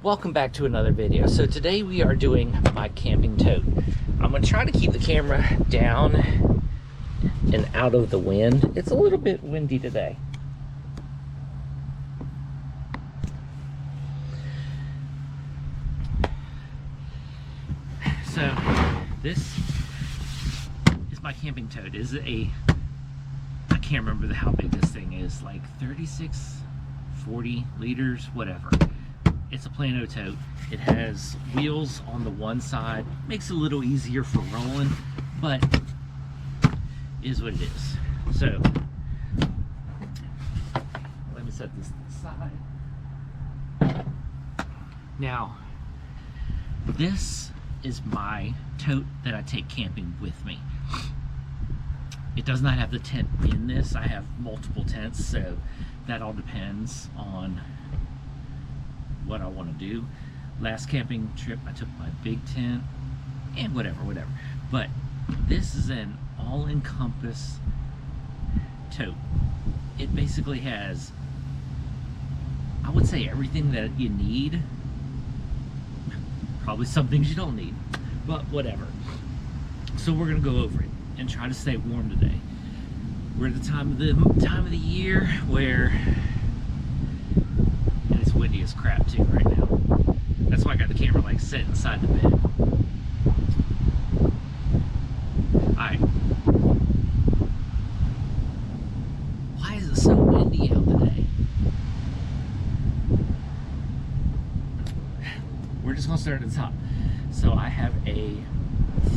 Welcome back to another video. So today we are doing my camping tote. I'm going to try to keep the camera down and out of the wind. It's a little bit windy today. So this is my camping tote. Is it I can't remember how big this thing is, like 36, 40 liters, whatever. It's a plano tote. It has wheels on the one side, makes it a little easier for rolling, but is what it is. So let me set this aside. Now, this is my tote that I take camping with me. It does not have the tent in this. I have multiple tents, so that all depends on what I want to do. Last camping trip I took my big tent and whatever, but this is an all-encompass tote. It basically has, I would say, everything that you need. Probably some things you don't need, but whatever. So we're gonna go over it and try to stay warm today. We're at the time of the year where it's windy as crap too right now. That's why I got the camera like set inside the bed. Alright. Why is it so windy out today? We're just gonna start at the top. So I have a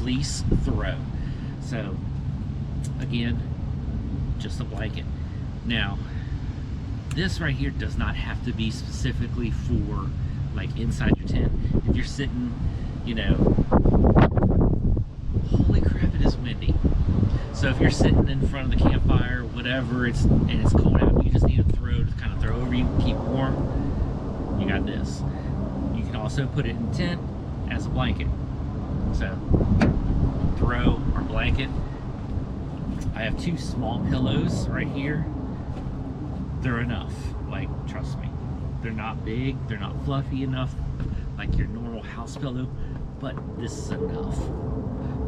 fleece throw. So again, just a blanket. Now, this right here does not have to be specifically for like inside your tent. If you're sitting, you know, holy crap, it is windy. So if you're sitting in front of the campfire, whatever, and it's cold out, you just need a throw to kind of throw over you, keep warm. You got this. You can also put it in tent as a blanket. So throw or blanket. I have two small pillows right here. They're enough, like, trust me. They're not big, they're not fluffy enough like your normal house pillow, but this is enough.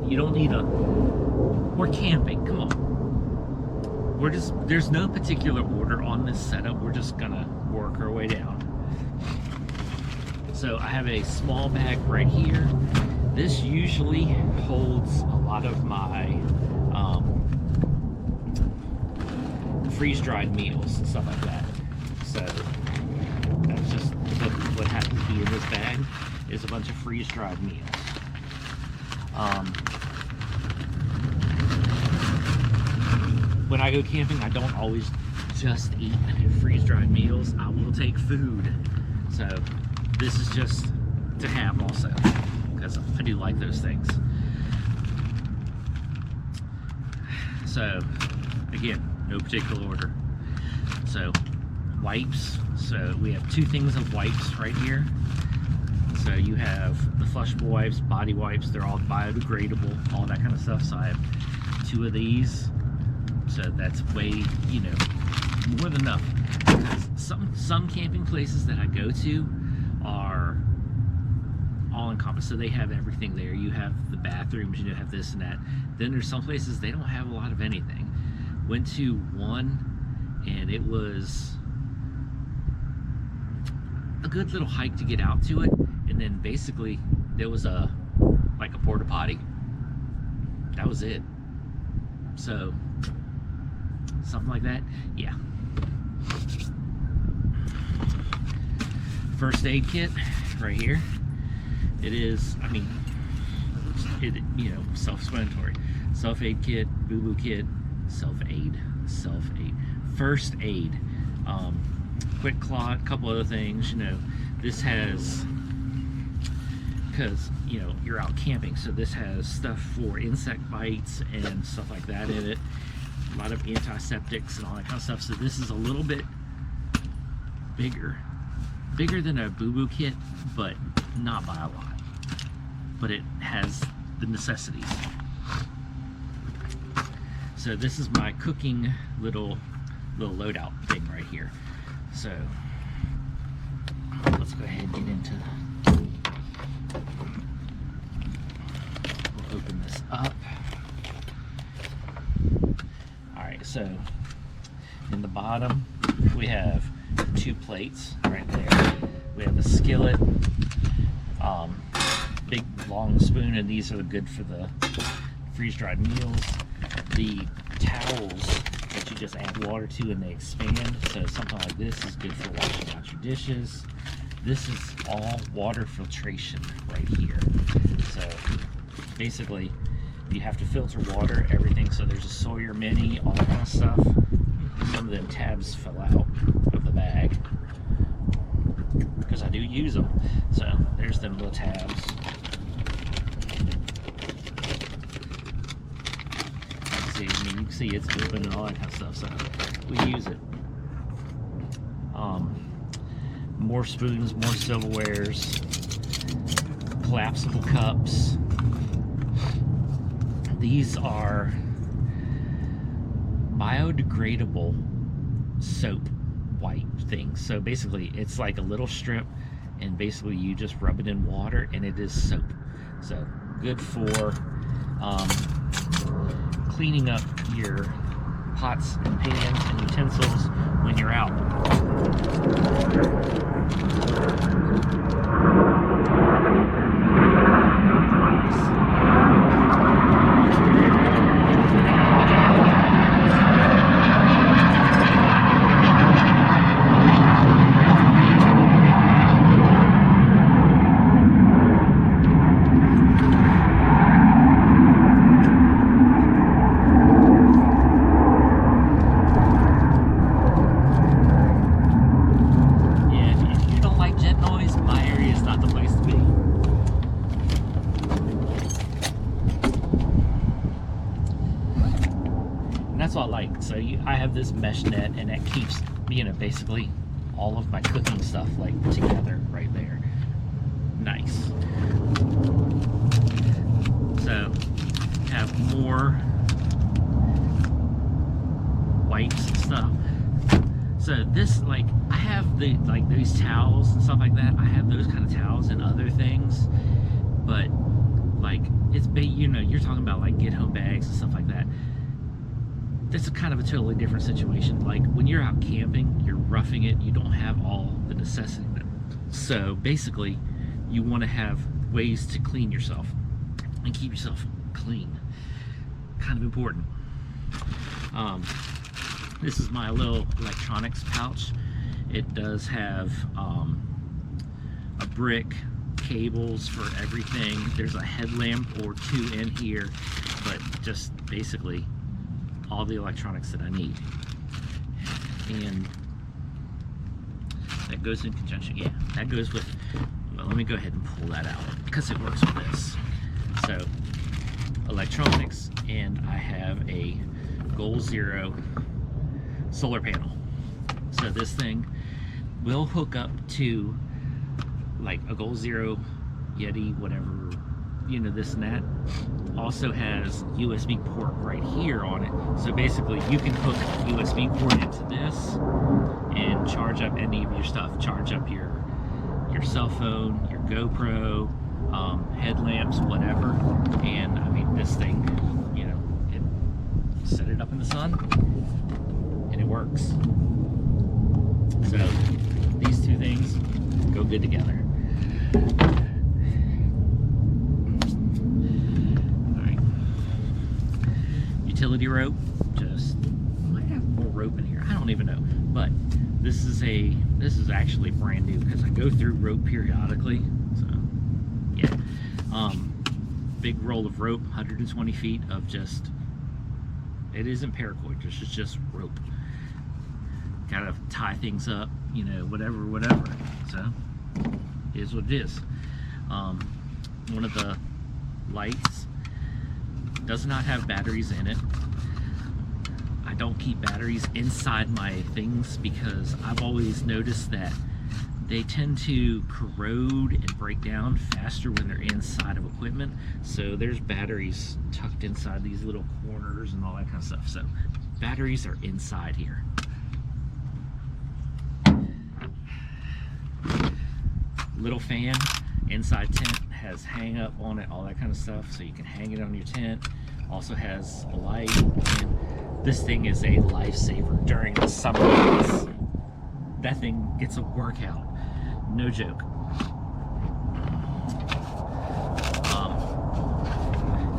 You don't need we're camping, come on. There's no particular order on this setup. We're just gonna work our way down. So I have a small bag right here. This usually holds a lot of my freeze-dried meals and stuff like that. So that's just what happens to be in this bag, is a bunch of freeze-dried meals. When I go camping, I don't always just eat freeze-dried meals. I will take food. So this is just to have also, because I do like those things. So again, no particular order. So wipes. So we have two things of wipes right here. So you have the flushable wipes, body wipes. They're all biodegradable, all that kind of stuff. So I have two of these. So that's way, you know, more than enough. Some camping places that I go to are all encompassed, so they have everything there. You have the bathrooms, you have this and that. Then there's some places they don't have a lot of anything. Went to one, and it was a good little hike to get out to it, and then basically there was like a porta potty. That was it. So something like that, yeah. First aid kit right here. It is, I mean, you know, self-explanatory. Self-aid kit, boo-boo kit, self-aid. First aid. Quick clot, couple other things, you know. This has, because, you know, you're out camping, so this has stuff for insect bites and stuff like that in it. A lot of antiseptics and all that kind of stuff. So this is a little bit bigger than a boo-boo kit, but not by a lot. But it has the necessities. So this is my cooking little loadout thing right here. So let's go ahead and get into up. Alright, so in the bottom we have 2 plates right there. We have a skillet, big long spoon, and these are good for the freeze-dried meals. The towels that you just add water to and they expand, so something like this is good for washing out your dishes. This is all water filtration right here. So basically you have to filter water, everything. So there's a Sawyer Mini, all that kind of stuff. Some of them tabs fell out of the bag because I do use them. So there's them little tabs. You can see it's open and all that kind of stuff, so we use it. More spoons, more silverwares, collapsible cups. These are biodegradable soap white things. So basically it's like a little strip, and basically you just rub it in water and it is soap. So good for cleaning up your pots and pans and utensils when you're out. That's what I like. So I have this mesh net, and that keeps, basically all of my cooking stuff like together right there. Nice. So have more wipes and stuff. So this, like, I have the these towels and stuff like that. I have those kind of towels and other things, but like it's you're talking about like get home bags and stuff like that. That's a kind of a totally different situation. Like when you're out camping, you're roughing it, you don't have all the necessity. So basically, you want to have ways to clean yourself and keep yourself clean. Kind of important. This is my little electronics pouch. It does have a brick, cables for everything. There's a headlamp or 2 in here, but just basically all the electronics that I need. And that goes in conjunction, yeah, that goes with, well, let me go ahead and pull that out because it works with this. So electronics, and I have a Goal Zero solar panel. So this thing will hook up to like a Goal Zero, Yeti, whatever, this and that. Also has USB port right here on it. So basically you can hook a USB port into this and charge up any of your stuff. Charge up your cell phone, your GoPro, headlamps, whatever. And I mean, this thing, set it up in the sun and it works. So these 2 things go good together. Utility rope, just might have more rope in here, I don't even know, but this is actually brand new because I go through rope periodically. So yeah, big roll of rope, 120 feet of just, it isn't paracord, it's just rope. Gotta tie things up, whatever. So it is what it is. One of the lights does not have batteries in it. I don't keep batteries inside my things because I've always noticed that they tend to corrode and break down faster when they're inside of equipment. So there's batteries tucked inside these little corners and all that kind of stuff. So batteries are inside here. Little fan, Inside tent has hang up on it, all that kind of stuff, so you can hang it on your tent. Also has a light, and this thing is a lifesaver during the summer months. That thing gets a workout, no joke.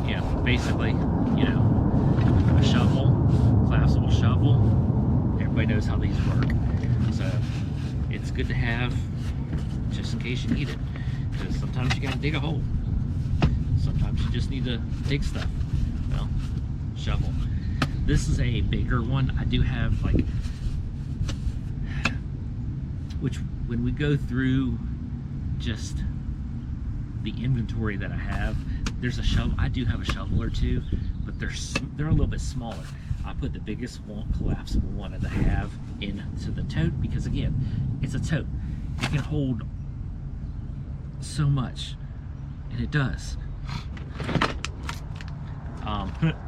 Yeah, basically, you know, a shovel, collapsible shovel. Everybody knows how these work, so it's good to have just in case you need it. Because sometimes you gotta dig a hole. Sometimes you just need to dig stuff. Well, shovel. This is a bigger one. I do have like, which when we go through just the inventory that I have, there's a shovel. I do have a shovel or two, but they're a little bit smaller. I put the biggest one, collapsible one that I have into the tote because again, it's a tote. It can hold so much, and it does.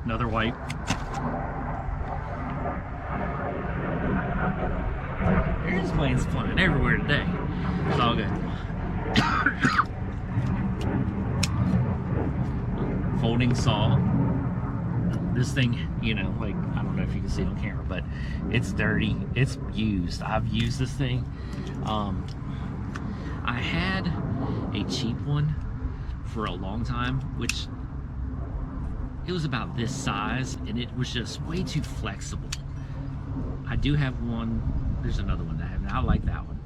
Another wipe. There's planes flying everywhere today. It's all good. Folding saw. This thing, you know, like, I don't know if you can see it on camera, but it's dirty. It's used. I've used this thing. I had a cheap one for a long time, which it was about this size, and it was just way too flexible. I do have one. There's another one that I have. I like that one,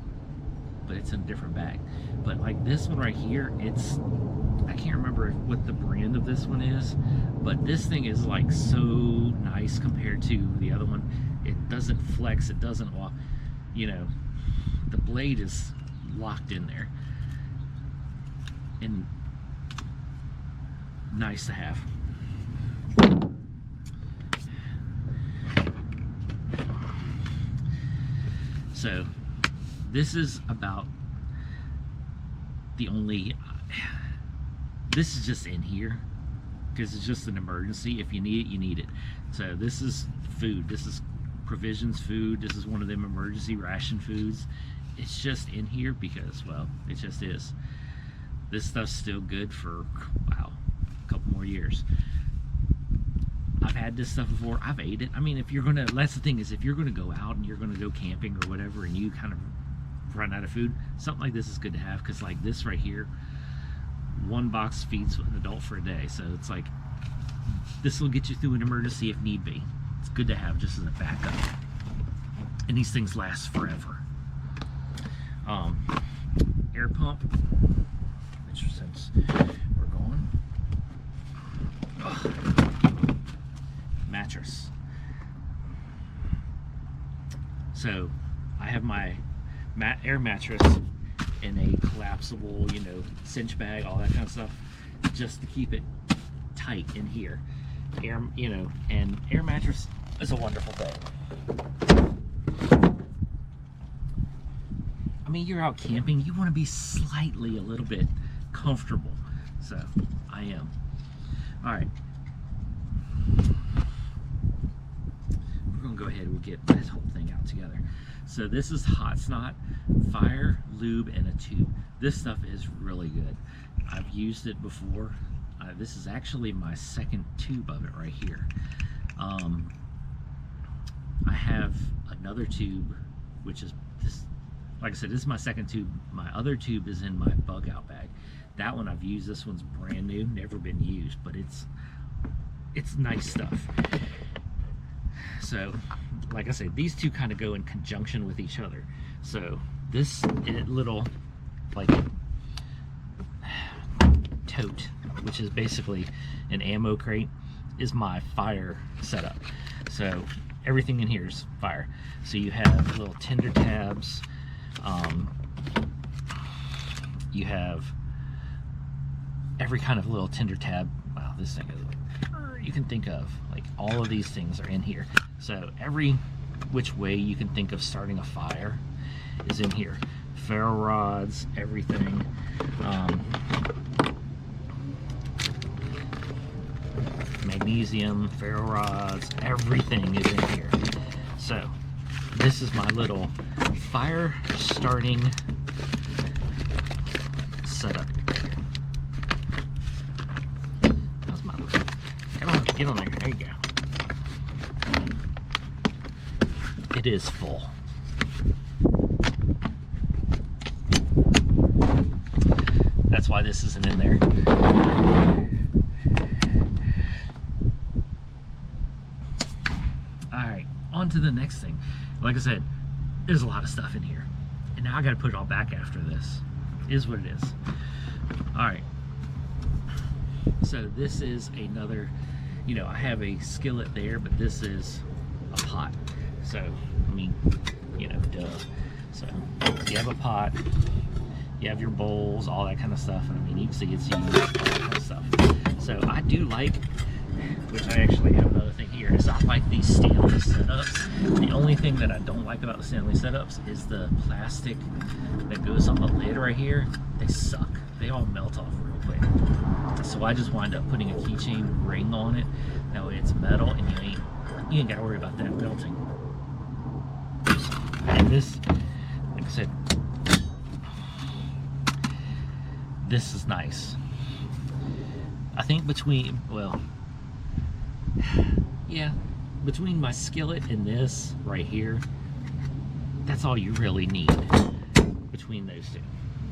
but it's in a different bag. But like this one right here, it's, I can't remember what the brand of this one is, but this thing is like so nice compared to the other one. It doesn't flex. It doesn't walk. You know, the blade is locked in there, and nice to have. So this is about the only, this is just in here because it's just an emergency. If you need it, you need it. So this is food. This is provisions food. This is one of them emergency ration foods. It's just in here because, well, it just is. This stuff's still good for, wow, a couple more years. I've had this stuff before. I've ate it. I mean, if you're gonna, that's the thing, is if you're gonna go out and you're gonna go camping or whatever, and you kind of run out of food, something like this is good to have. Because like this right here, one box feeds an adult for a day. So it's like, this will get you through an emergency if need be. It's good to have just as a backup. And these things last forever. Air pump, which since we're going, mattress. So I have my air mattress in a collapsible, you know, cinch bag, all that kind of stuff, just to keep it tight in here. Air, you know, and air mattress is a wonderful thing. I mean, you're out camping, you want to be slightly a little bit comfortable. So I am. All right. We're gonna go ahead and we'll get this whole thing out together. So this is hot snot, fire, lube, and a tube. This stuff is really good. I've used it before. This is actually my second tube of it right here. I have another tube, which is this. Like I said, this is my second tube. My other tube is in my bug out bag. That one I've used. This one's brand new, never been used, but it's nice stuff. So, like I said, these two kind of go in conjunction with each other. So this little like tote, which is basically an ammo crate, is my fire setup. So everything in here is fire. So you have little tinder tabs. You have every kind of little tinder tab. Wow, this thing is, you can think of, like, all of these things are in here. So every which way you can think of starting a fire is in here. Ferro rods, everything. Magnesium, ferro rods, everything is in here. So this is my little fire starting setup Get on there. There you go. It is full. That's why this isn't in there. Alright, on to the next thing. Like I said, there's a lot of stuff in here. And now I gotta put it all back after this. It is what it is. Alright. So this is another, you know, I have a skillet there, but this is a pot. So, I mean, you know, duh. So, you have a pot, you have your bowls, all that kind of stuff. I mean, you can see it's used, all that kind of stuff. So, I do like, which I actually have another thing here, is I like these Stanley setups. The only thing that I don't like about the Stanley setups is the plastic that goes on the lid right here. They suck. They all melt off real quick. So I just wind up putting a keychain ring on it. That way it's metal and you ain't gotta worry about that melting. And this, like I said, this is nice. I think between, well, yeah, between my skillet and this right here, that's all you really need between those two.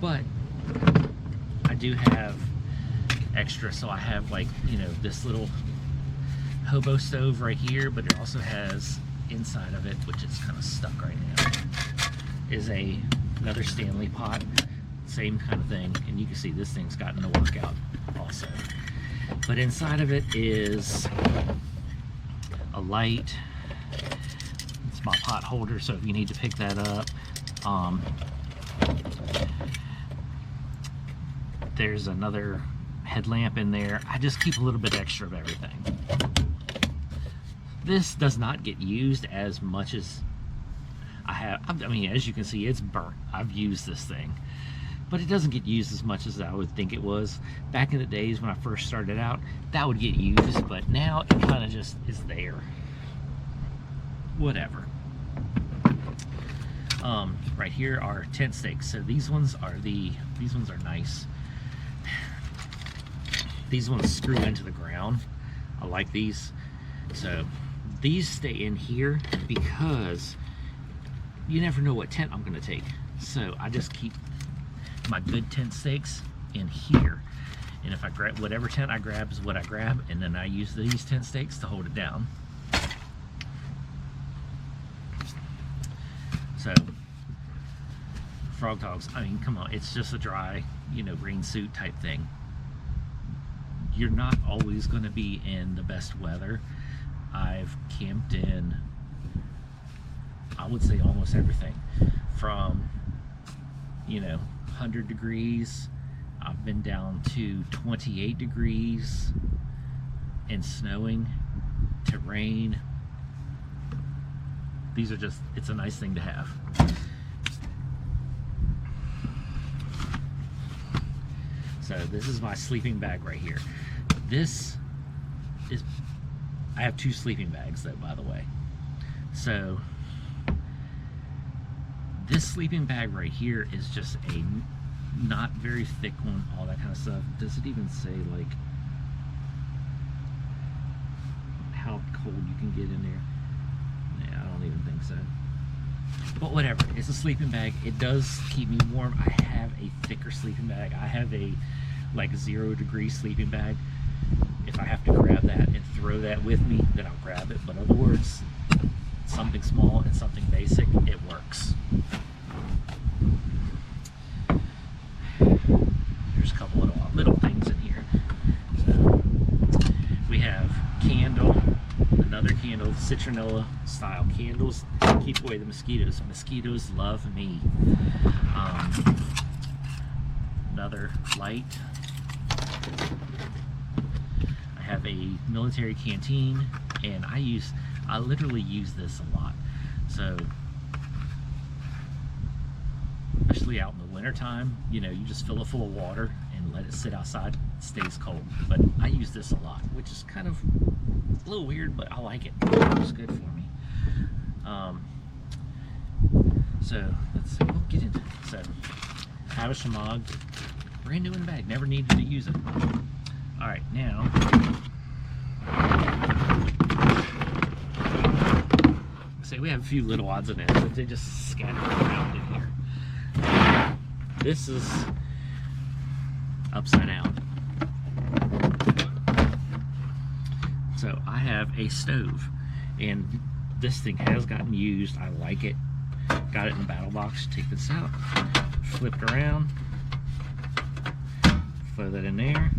But I do have extra, so I have, like, you know, this little hobo stove right here, but it also has inside of it, which is kind of stuck right now, is another Stanley pot, same kind of thing. And you can see this thing's gotten a workout also. But inside of it is a light. It's my pot holder, so if you need to pick that up. There's another headlamp in there. I just keep a little bit extra of everything. This does not get used as much as I have. I mean, as you can see, it's burnt. I've used this thing, but it doesn't get used as much as I would think it was. Back in the days when I first started out, that would get used, but now it kind of just is there. Whatever. Right here are tent stakes. So these ones are nice. These ones screw into the ground. I like these. So these stay in here because you never know what tent I'm going to take. So I just keep my good tent stakes in here. And if I grab whatever tent I grab is what I grab, and then I use these tent stakes to hold it down. So frog dogs, I mean, come on, it's just a dry, you know, rain suit type thing. You're not always going to be in the best weather. I've camped in, I would say, almost everything from, you know, 100 degrees. I've been down to 28 degrees and snowing to rain. These are just, it's a nice thing to have. So this is my sleeping bag right here. This is, I have two sleeping bags though, by the way. So this sleeping bag right here is just a not very thick one, all that kind of stuff. Does it even say like how cold you can get in there? Yeah, I don't even think so. But whatever, it's a sleeping bag. It does keep me warm. I have a thicker sleeping bag. I have a like 0 degree sleeping bag. If I have to grab that and throw that with me, then I'll grab it. But in other words, something small and something basic, it works. There's a couple of little things in here. So we have candle, another candle, citronella style candles. Keep away the mosquitoes. Mosquitoes love me. Another light. I have a military canteen, and I literally use this a lot. So especially out in the winter time, you know, you just fill it full of water and let it sit outside. It stays cold. But I use this a lot, which is kind of a little weird, but I like it. It's good for me. So let's see, we'll get into it. So I have a Shimog, brand new in the bag, never needed to use it. All right, now say we have a few little odds and ends, but they just scatter around in here. This is upside down. So I have a stove, and this thing has gotten used. I like it. Got it in the battle box. Take this out, flip it around, throw that in there.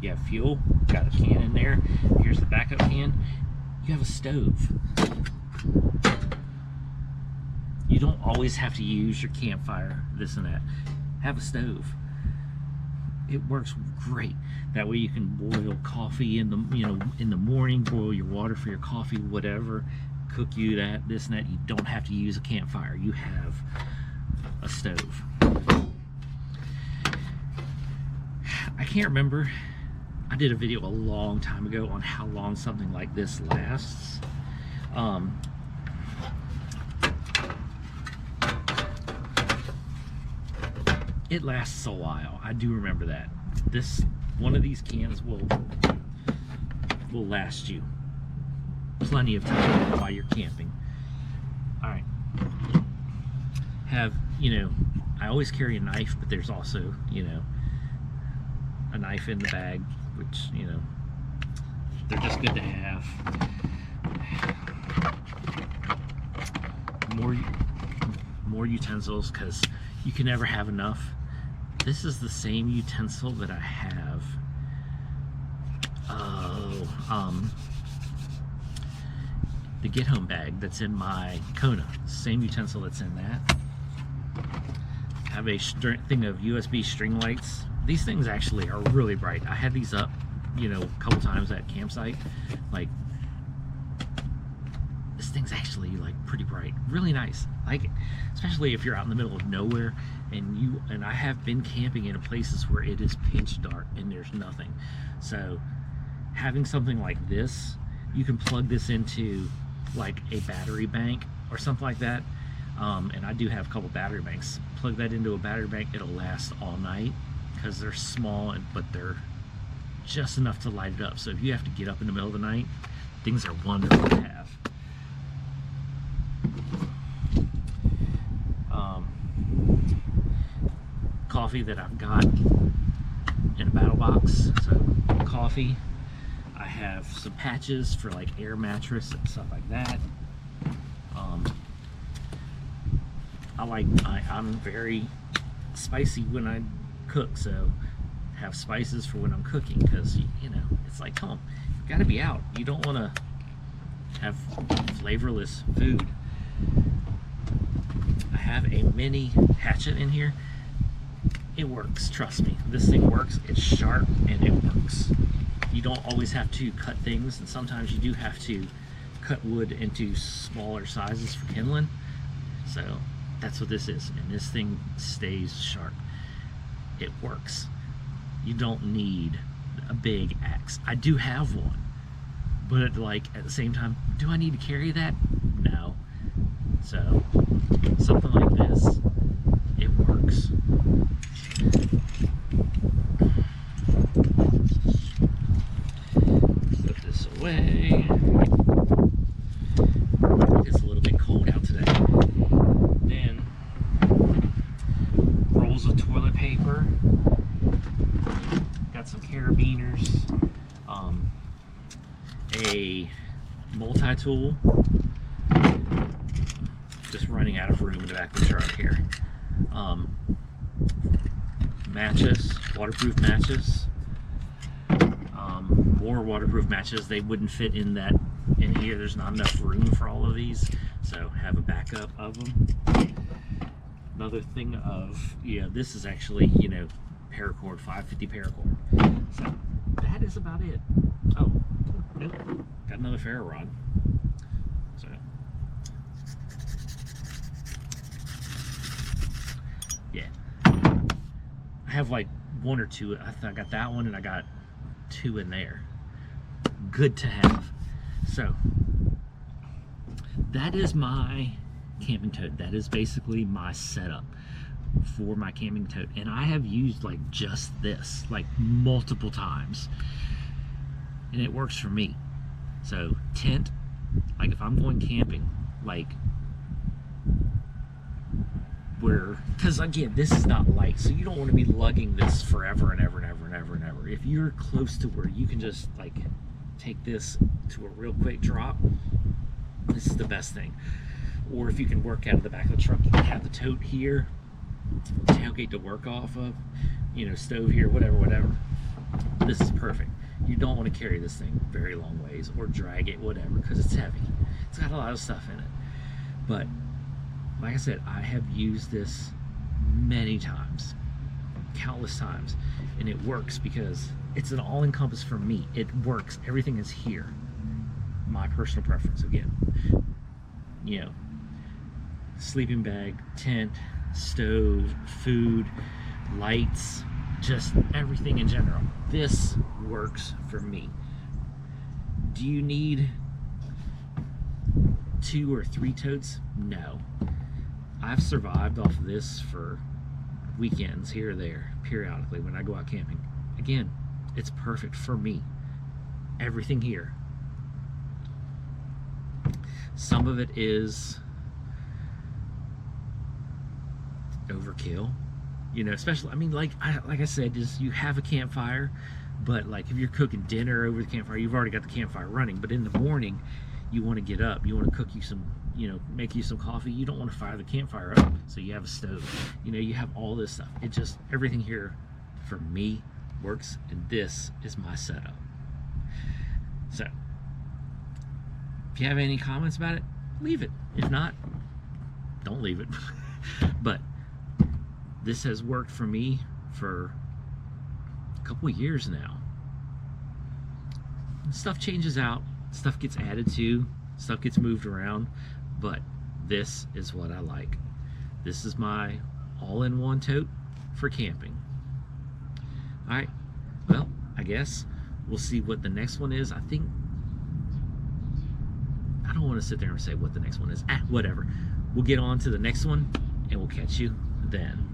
You have fuel, got a can in there. Here's the backup can. You have a stove. You don't always have to use your campfire, this and that. Have a stove. It works great. That way you can boil coffee in the, you know, in the morning, boil your water for your coffee, whatever. Cook you that, this and that. You don't have to use a campfire. You have a stove. I can't remember. I did a video a long time ago on how long something like this lasts. It lasts a while. I do remember that. One of these cans will last you plenty of time while you're camping. All right. You know, I always carry a knife, but there's also, you know, a knife in the bag, which, you know, they're just good to have. More utensils, because you can never have enough. This is the same utensil that I have. The get home bag that's in my Kona. Same utensil that's in that. I have a thing of USB string lights. These things actually are really bright. I had these up, you know, a couple times at campsite. Like, this thing's actually like pretty bright. Really nice. I like it. Especially if you're out in the middle of nowhere and I have been camping in places where it is pitch dark and there's nothing. So having something like this, you can plug this into like a battery bank or something like that. And I do have a couple battery banks. Plug that into a battery bank, it'll last all night, because they're small, but they're just enough to light it up. So if you have to get up in the middle of the night, things are wonderful to have. Coffee that I've got in a battle box. So coffee. I have some patches for like air mattress and stuff like that. I'm very spicy when I cook, so have spices for when I'm cooking, because you know, it's like, come on, you gotta be out. You don't want to have flavorless food. I have a mini hatchet in here. It works, trust me. This thing works. It's sharp and it works. You don't always have to cut things, and sometimes you do have to cut wood into smaller sizes for kindling. So that's what this is, and this thing stays sharp. It works. You don't need a big axe. I do have one, but like at the same time, do I need to carry that? No. So something like this, it works. Put this away. It's a little bit cold out today. Then rolls of toilet paper. Got some carabiners. A multi-tool. Just running out of room in the back of the truck here. Matches, waterproof matches. More waterproof matches. They wouldn't fit in here. There's not enough room for all of these, so have a backup of them. Another thing of, yeah, this is actually, you know, paracord, 550 paracord. So that is about it. Oh, nope, got another ferro rod. So yeah, I have like one or two. I got that one, and I got two in there. Good to have. So that is my camping tote. That is basically my setup for my camping tote, and I have used like just this like multiple times, and it works for me. So tent, Like if I'm going camping, like where, because again, this is not light, so you don't want to be lugging this forever and ever and ever and ever and ever. If you're close to where you can just like take this to a real quick drop, this is the best thing. Or if you can work out of the back of the truck, you can have the tote here, tailgate to work off of, you know, stove here, whatever. This is perfect. You don't want to carry this thing very long ways or drag it, whatever, because it's heavy. It's got a lot of stuff in it. But like I said, I have used this many times, countless times, and it works because it's an all-encompass for me. It works. Everything is here. My personal preference, again, you know, sleeping bag, tent, stove, food, lights, just everything in general. This works for me. Do you need 2 or 3 totes? No. I've survived off of this for weekends here or there, periodically, when I go out camping. Again, it's perfect for me. Everything here. Some of it is overkill, you know, especially, I mean, like I said, just you have a campfire, but like if you're cooking dinner over the campfire, you've already got the campfire running, but in the morning you want to get up, you want to cook you some, you know, make you some coffee. You don't want to fire the campfire up, so you have a stove, you know, you have all this stuff. It just, everything here for me works, and this is my setup. So if you have any comments about it, leave it. If not, don't leave it. But this has worked for me for a couple of years now. Stuff changes out, stuff gets added to, stuff gets moved around, but this is what I like. This is my all-in-one tote for camping. Alright, well, I guess we'll see what the next one is. I think, I don't want to sit there and say what the next one is. Whatever. We'll get on to the next one, and we'll catch you then.